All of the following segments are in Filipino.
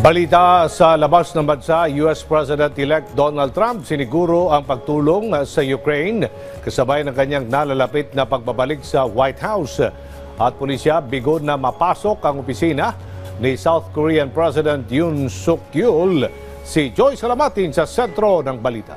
Balita sa labas ng bansa, US President-elect Donald Trump siniguro ang pagtulong sa Ukraine kasabay ng kanyang nalalapit na pagbabalik sa White House. At pulisya bigo na mapasok ang opisina ni South Korean President Yoon Suk-yeol. Si Joy Salamatin sa sentro ng balita.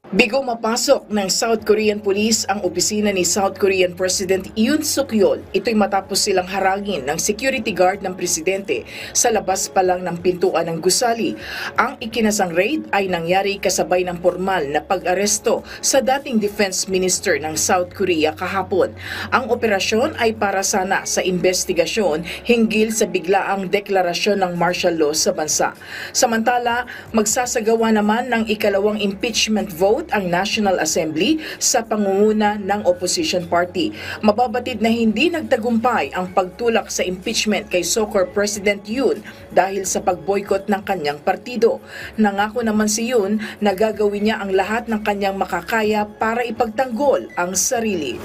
Bigo mapasok ng South Korean Police ang opisina ni South Korean President Yoon Suk-yeol. Ito'y matapos silang harangin ng security guard ng presidente sa labas pa lang ng pintuan ng gusali. Ang ikinasang raid ay nangyari kasabay ng formal na pag-aresto sa dating Defense Minister ng South Korea kahapon. Ang operasyon ay para sana sa investigasyon hinggil sa biglaang deklarasyon ng martial law sa bansa. Samantala, magsasagawa naman ng ikalawang impeachment vote ang National Assembly sa pangunguna ng opposition party. Mababatid na hindi nagtagumpay ang pagtulak sa impeachment kay Soccer President Yoon dahil sa pagboykot ng kanyang partido. Nangako naman si Yoon na gagawin niya ang lahat ng kanyang makakaya para ipagtanggol ang sarili.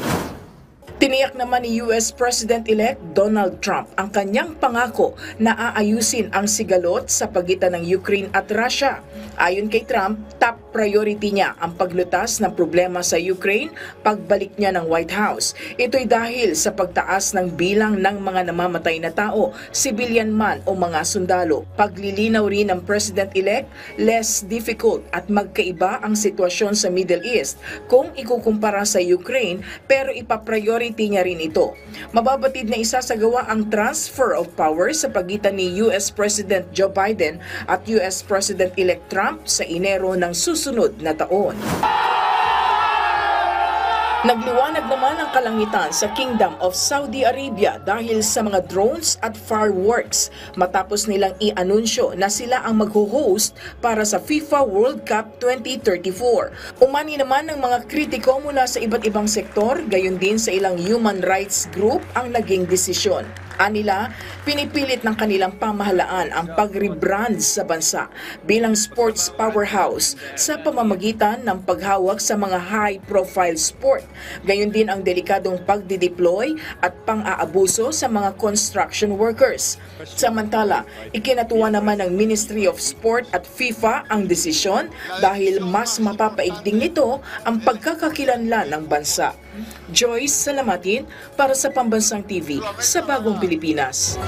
Tiniyak naman ni US President-elect Donald Trump ang kanyang pangako na aayusin ang sigalot sa pagitan ng Ukraine at Russia. Ayon kay Trump, top priority niya ang paglutas ng problema sa Ukraine pagbalik niya ng White House. Ito'y dahil sa pagtaas ng bilang ng mga namamatay na tao, civilian man o mga sundalo. Paglilinaw rin ng President-elect, less difficult at magkaiba ang sitwasyon sa Middle East kung ikukumpara sa Ukraine pero ipapriority niya rin ito. Mababatid na isasagawa ang transfer of power sa pagitan ni US President Joe Biden at US President-elect Trump sa Enero ng susunod na taon. Nagliwanag naman ang kalangitan sa Kingdom of Saudi Arabia dahil sa mga drones at fireworks matapos nilang i-anunsyo na sila ang magho-host para sa FIFA World Cup 2034. Umani naman ng mga kritiko mula sa iba't ibang sektor, gayon din sa ilang human rights group ang naging desisyon. Anila, pinipilit ng kanilang pamahalaan ang pag-rebrand sa bansa bilang sports powerhouse sa pamamagitan ng paghawak sa mga high-profile sport. Gayon din ang delikadong pagdideploy at pang-aabuso sa mga construction workers. Samantala, ikinatuwa naman ng Ministry of Sport at FIFA ang desisyon dahil mas mapapaigting nito ang pagkakakilanlan ng bansa. Joyce Salamatin para sa Pambansang TV sa Bagong Pilipinas.